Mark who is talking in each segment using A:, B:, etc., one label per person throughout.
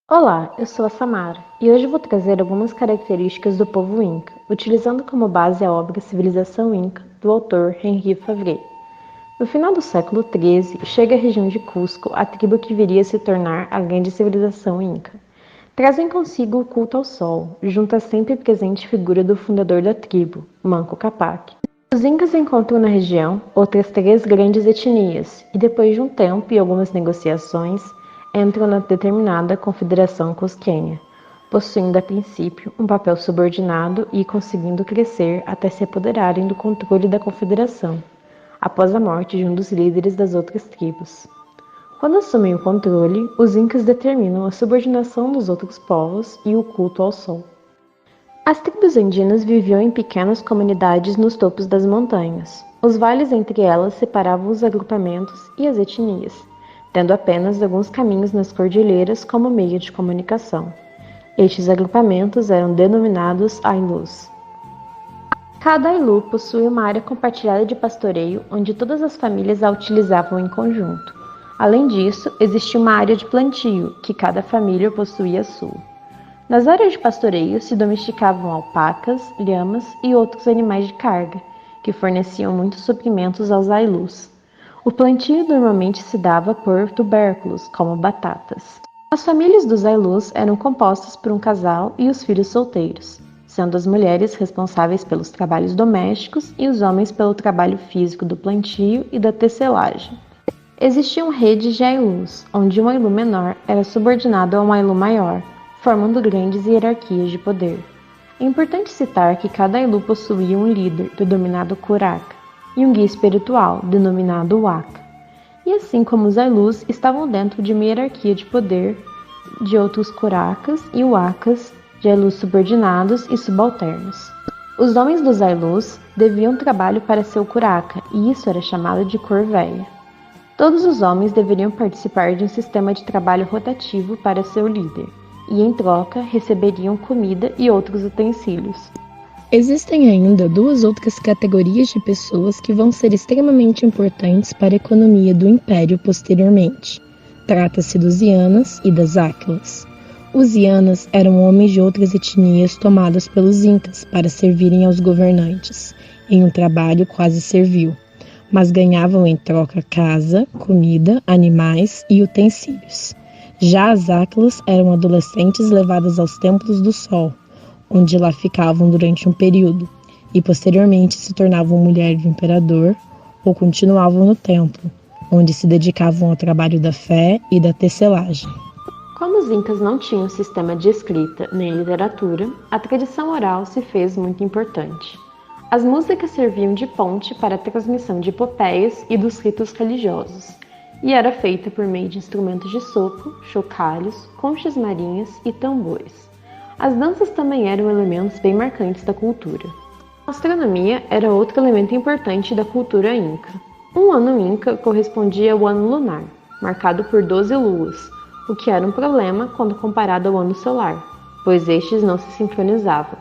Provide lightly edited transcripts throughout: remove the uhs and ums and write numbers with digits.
A: Olá, eu sou a Samara e hoje vou trazer algumas características do povo Inca, utilizando como base a obra Civilização Inca, do autor Henri Favre. No final do século XIII, chega à região de Cusco a tribo que viria a se tornar a grande civilização Inca. Trazem consigo o culto ao sol, junto à sempre presente figura do fundador da tribo, Manco Capac. Os Incas encontram na região outras três grandes etnias e, depois de um tempo e algumas negociações, entram na determinada Confederação Cusquenha, possuindo a princípio um papel subordinado e conseguindo crescer até se apoderarem do controle da Confederação, após a morte de um dos líderes das outras tribos. Quando assumem o controle, os Incas determinam a subordinação dos outros povos e o culto ao sol. As tribos andinas viviam em pequenas comunidades nos topos das montanhas. Os vales entre elas separavam os agrupamentos e as etnias, tendo apenas alguns caminhos nas cordilheiras como meio de comunicação. Estes agrupamentos eram denominados Ailus. Cada Ailu possui uma área compartilhada de pastoreio, onde todas as famílias a utilizavam em conjunto. Além disso, existia uma área de plantio, que cada família possuía a sua. Nas áreas de pastoreio se domesticavam alpacas, lhamas e outros animais de carga, que forneciam muitos suprimentos aos Ailus. O plantio normalmente se dava por tubérculos, como batatas. As famílias dos Ailus eram compostas por um casal e os filhos solteiros, sendo as mulheres responsáveis pelos trabalhos domésticos e os homens pelo trabalho físico do plantio e da tecelagem. Existiam redes de Ailus, onde um Ailu menor era subordinado a um Ailu maior, formando grandes hierarquias de poder. É importante citar que cada Ailu possuía um líder, denominado Curaca, e um guia espiritual, denominado Waka. E assim como os Ailus estavam dentro de uma hierarquia de poder de outros Curacas e Wakas, de Ailus subordinados e subalternos. Os homens dos Ailus deviam trabalho para seu Curaca, e isso era chamado de corveia. Todos os homens deveriam participar de um sistema de trabalho rotativo para seu líder, e em troca receberiam comida e outros utensílios.
B: Existem ainda duas outras categorias de pessoas que vão ser extremamente importantes para a economia do Império posteriormente. Trata-se dos Ianas e das Áquilas. Os Ianas eram homens de outras etnias tomadas pelos Incas para servirem aos governantes, em um trabalho quase servil, mas ganhavam em troca casa, comida, animais e utensílios. Já as Áquilas eram adolescentes levadas aos templos do sol, onde lá ficavam durante um período, e posteriormente se tornavam mulher do imperador ou continuavam no templo, onde se dedicavam ao trabalho da fé e da tecelagem.
A: Como os Incas não tinham sistema de escrita nem literatura, a tradição oral se fez muito importante. As músicas serviam de ponte para a transmissão de epopeias e dos ritos religiosos, e era feita por meio de instrumentos de sopro, chocalhos, conchas marinhas e tambores. As danças também eram elementos bem marcantes da cultura. A astronomia era outro elemento importante da cultura inca. Um ano inca correspondia ao ano lunar, marcado por 12 luas, o que era um problema quando comparado ao ano solar, pois estes não se sincronizavam.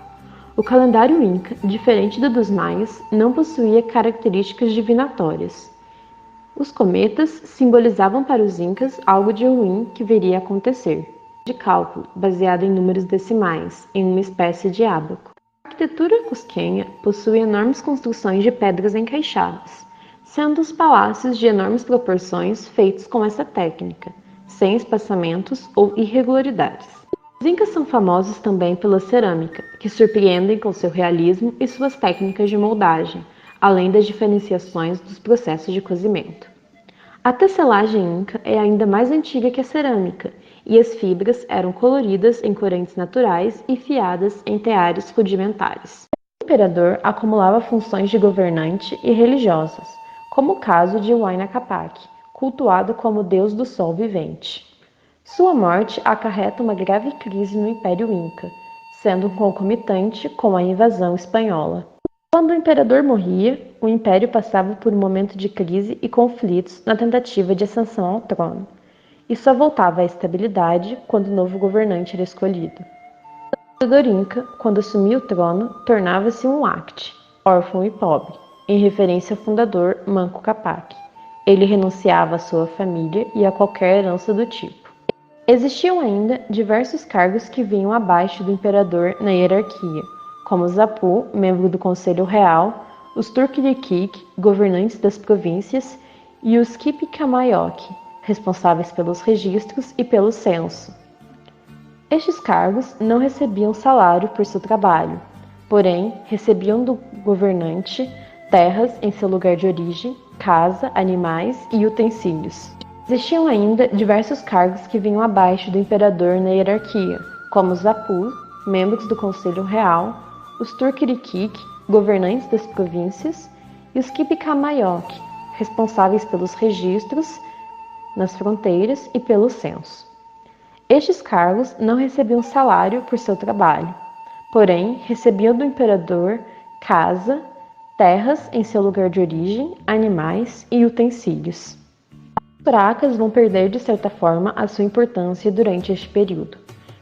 A: O calendário inca, diferente do dos maias, não possuía características divinatórias. Os cometas simbolizavam para os incas algo de ruim que viria a acontecer, de cálculo, baseado em números decimais, em uma espécie de ábaco. A arquitetura cusquenha possui enormes construções de pedras encaixadas, sendo os palácios de enormes proporções feitos com essa técnica, sem espaçamentos ou irregularidades. Os incas são famosos também pela cerâmica, que surpreendem com seu realismo e suas técnicas de moldagem, além das diferenciações dos processos de cozimento. A tecelagem inca é ainda mais antiga que a cerâmica, e as fibras eram coloridas em corantes naturais e fiadas em teares rudimentares. O imperador acumulava funções de governante e religiosas, como o caso de Huayna Capac, cultuado como deus do sol vivente. Sua morte acarreta uma grave crise no Império Inca, sendo concomitante com a invasão espanhola. Quando o imperador morria, o império passava por um momento de crise e conflitos na tentativa de ascensão ao trono, e só voltava à estabilidade quando o novo governante era escolhido. O imperador Inca, quando assumia o trono, tornava-se um Acte, órfão e pobre, em referência ao fundador Manco Capac. Ele renunciava à sua família e a qualquer herança do tipo. Existiam ainda diversos cargos que vinham abaixo do imperador na hierarquia, como os Apu, membro do Conselho Real, os Turkirikik, governantes das províncias, e os Kipikamayok, responsáveis pelos registros e pelo censo. Estes cargos não recebiam salário por seu trabalho, porém recebiam do governante terras em seu lugar de origem, casa, animais e utensílios. Existiam ainda diversos cargos que vinham abaixo do imperador na hierarquia, como os Apus, membros do Conselho Real, os Turkirikik, governantes das províncias, e os Kipikamayok, responsáveis pelos registros nas fronteiras e pelo censo. Estes cargos não recebiam salário por seu trabalho, porém recebiam do imperador casa, terras em seu lugar de origem, animais e utensílios. Os curacas vão perder de certa forma a sua importância durante este período,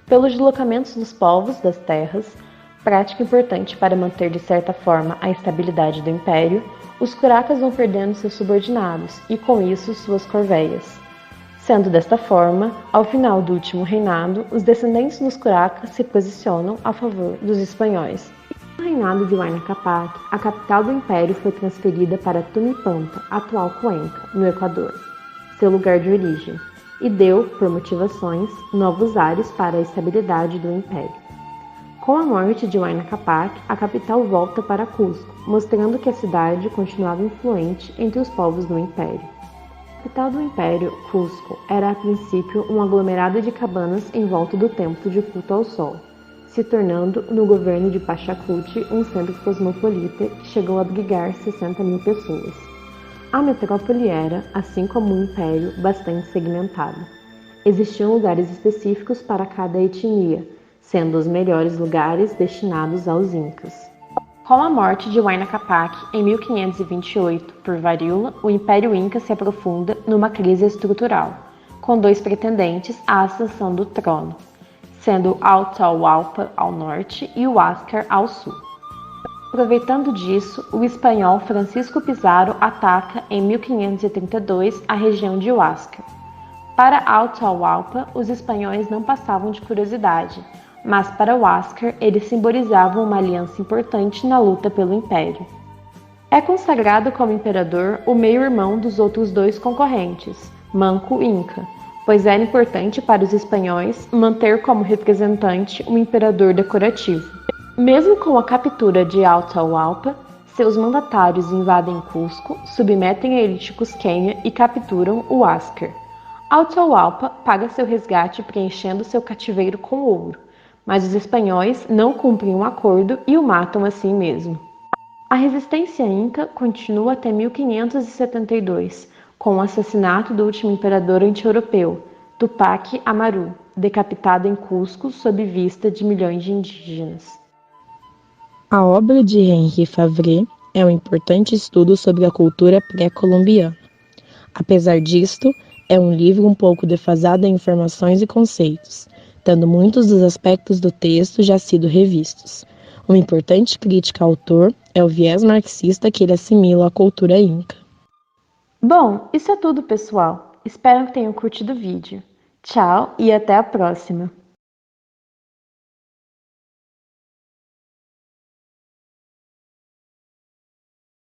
A: pelos deslocamentos dos povos das terras, prática importante para manter de certa forma a estabilidade do império. Os curacas vão perdendo seus subordinados e com isso suas corveias. Sendo desta forma, ao final do último reinado, os descendentes dos curacas se posicionam a favor dos espanhóis. No reinado de Huayna Capac, a capital do império foi transferida para Tumipampa, atual Cuenca, no Equador, seu lugar de origem, e deu, por motivações, novos ares para a estabilidade do império. Com a morte de Huayna Capac, a capital volta para Cusco, mostrando que a cidade continuava influente entre os povos do império. A capital do império, Cusco, era a princípio um aglomerado de cabanas em volta do templo de culto ao sol, se tornando, no governo de Pachacuti, um centro cosmopolita que chegou a abrigar 60.000 pessoas. A metrópole era, assim como o império, bastante segmentada. Existiam lugares específicos para cada etnia, sendo os melhores lugares destinados aos incas. Com a morte de Huayna Capac em 1528 por varíola, o Império Inca se aprofunda numa crise estrutural, com dois pretendentes à ascensão do trono, sendo Atahualpa ao norte e o Huáscar ao sul. Aproveitando disso, o espanhol Francisco Pizarro ataca em 1532 a região de Huáscar. Para Atahualpa, os espanhóis não passavam de curiosidade, mas para Huáscar eles simbolizavam uma aliança importante na luta pelo império. É consagrado como imperador o meio-irmão dos outros dois concorrentes, Manco Inca, pois era importante para os espanhóis manter como representante um imperador decorativo. Mesmo com a captura de Atahualpa, seus mandatários invadem Cusco, submetem a elite cusquenha e capturam o Huáscar. Atahualpa paga seu resgate preenchendo seu cativeiro com ouro, mas os espanhóis não cumprem um acordo e o matam assim mesmo. A resistência inca continua até 1572, com o assassinato do último imperador anti-europeu, Tupac Amaru, decapitado em Cusco sob vista de milhões de indígenas.
B: A obra de Henri Favre é um importante estudo sobre a cultura pré-colombiana. Apesar disto, é um livro um pouco defasado em informações e conceitos, tendo muitos dos aspectos do texto já sido revistos. Uma importante crítica ao autor é o viés marxista que ele assimila à cultura inca.
A: Bom, isso é tudo, pessoal. Espero que tenham curtido o vídeo. Tchau e até a próxima!